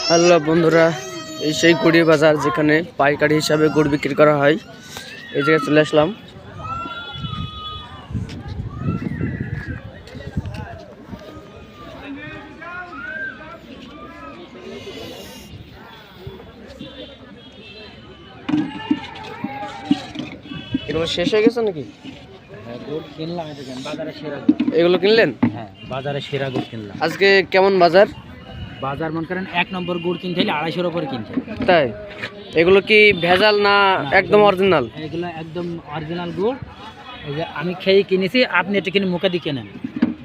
Hello বন্ধুরা, এই সেই গুড়ি বাজার যেখানে পাইকারি হিসাবে গুড় বিক্রি করা হয়। এই জায়গায় চলে আসলাম। এগুলো শেষ হয়ে গেছে নাকি? গুড় কিনলাম, বাজারে সেরা। এগুলো কিনলেন? হ্যাঁ, বাজারে সেরা গুড় কিনলাম। আজকে কেমন বাজার? বাজার মনে করেন 1 নম্বর গুড় কিনতে হলে 250-এর উপরে কিনতে। তাই? এগুলো কি ভেজাল না একদম অরিজিনাল? এগুলো একদম অরিজিনাল গুড়। এই যে আমি খেয়ে কিনেছি, আপনি এটা কিনে মুখে দিয়ে কেনেন,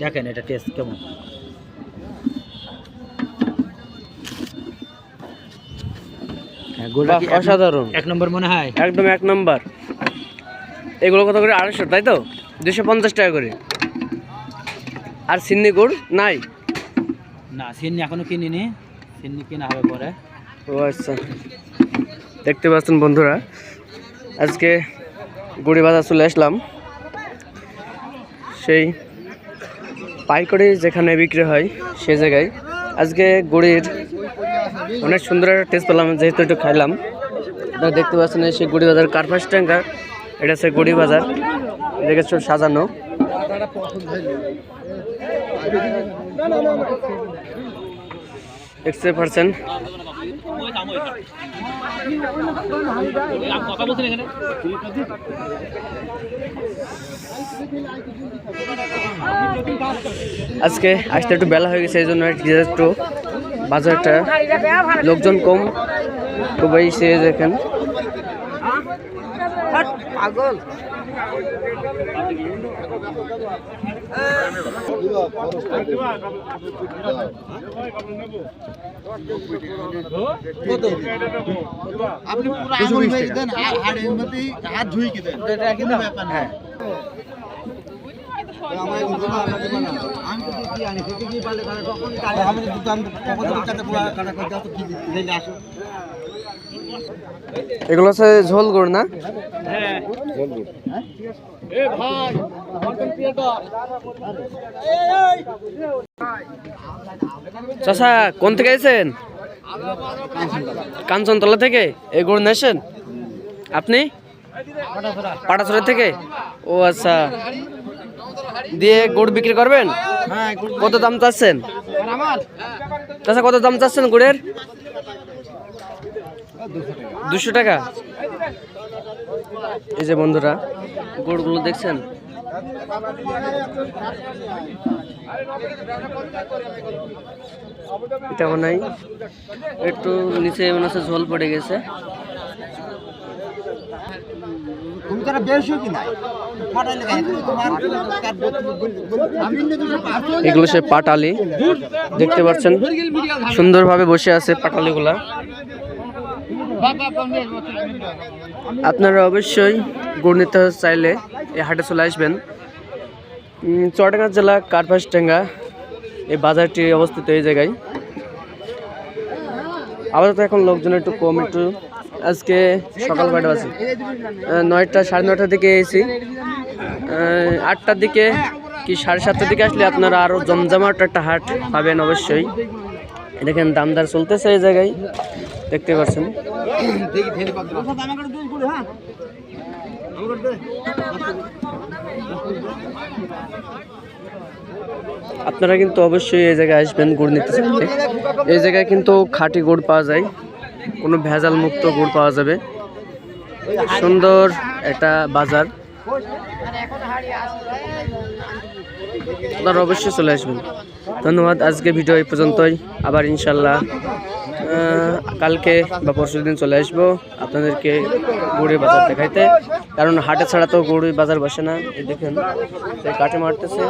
দেখেন এটা টেস্ট কেমন। হ্যাঁ, গুড় অসাধারণ, 1 নম্বর মনে হয়, একদম 1 নম্বর। এগুলো কত করে? 250, তাই তো? 250 টাকা করে। আর চিনি গুড় নাই? না, চিনি এখনো কিনিনি, চিনি কিনা হবে পরে। ও আচ্ছা, দেখতে পাচ্ছেন বন্ধুরা, আজকে গুড়ি বাজার চলে আসলাম। সেই পাইকারি যেখানে বিক্রি হয় সেই জায়গায় আজকে গুড়ির অনেক সুন্দর একটা টেস্ট পেলাম, যেহেতু একটু খাইলাম। আপনারা দেখতে পাচ্ছেন সেই গুড়ি বাজার কার্পাসডাঙ্গা, এটা হচ্ছে গুড়ি বাজার। এদিকে সব সাজানো। দেখতে পাচ্ছেন আজকে আসতে একটু বেলা হয়ে গেছে, এই জন্য একটু বাজারটা লোকজন কম, তো ভাই সে দেখেন পাগল। আপনি পুরো আঙুল মেরে দেন, হাড়ের মধ্যে হাত ধুই কি দেন, এটা কিন্তু ব্যাপার না। আমার কিন্তু আমি তো কি আনি থেকে কি পালে কাটা কখন কাটা আমি তো দাম কখন কাটা পুরো কাটা করতে তো কি দিলে আসো। এগুলো হচ্ছে ঝোল গুড় না? হ্যাঁ, ঝোল গুড়। এ ভাই কন্টেন্ট ক্রিয়েটর, চাচা কোন থেকে এসেছেন? কাঞ্চনতলা থেকে। এই গুড় নিয়েছেন আপনি? পাটাছড়া থেকে। ও আচ্ছা, দিয়ে গুড় বিক্রি করবেন? কত দাম চাচ্ছেন চাচা? কত দাম চাচ্ছেন গুড়ের? 200 টাকা। এই যে বন্ধুরা গুড়গুলো দেখছেন, এটা মনে হয় একটু নিচে মনে হচ্ছে ঝোল পড়ে গেছে। এগুলো সে পাটালি, দেখতে পাচ্ছেন সুন্দরভাবে বসে আছে পাটালিগুলা। আপনারা অবশ্যই গুড় নিতে চাইলে এই হাটে চলে আসবেন। চুয়াডাঙ্গা জেলা কার্পাসডাঙ্গা এই বাজারটি অবস্থিত এই জায়গায়। আপাতত এখন লোকজন একটু কম, একটু আজকে সকাল 9টা বাজে, 9টা 9:30 দিকে এসেছি। 8টার দিকে কি 7:30টার দিকে আসলে আপনারা আরও জমজমাট একটা হাট পাবেন অবশ্যই। দেখেন দামদার চলতেছে এই জায়গায়, দেখতে পাচ্ছেন। আপনারা কিন্তু অবশ্যই এই জায়গায় আসবেন গুড় নিতে চাইলে। এই জায়গায় কিন্তু খাঁটি গুড় পাওয়া যায়, কোনো ভেজাল মুক্ত গুড় পাওয়া যাবে। সুন্দর একটা বাজার, আপনারা অবশ্যই চলে আসবেন। ধন্যবাদ। আজকে ভিডিও এই পর্যন্তই। আবার ইনশাল্লাহ কালকে বা পরশুদিন চলে আসবো আপনাদেরকে গুড়ের বাজার দেখাইতে, কারণ হাটে ছাড়া তো গুড়ের বাজার বসে না। এই দেখেন কাটে মারতেছে।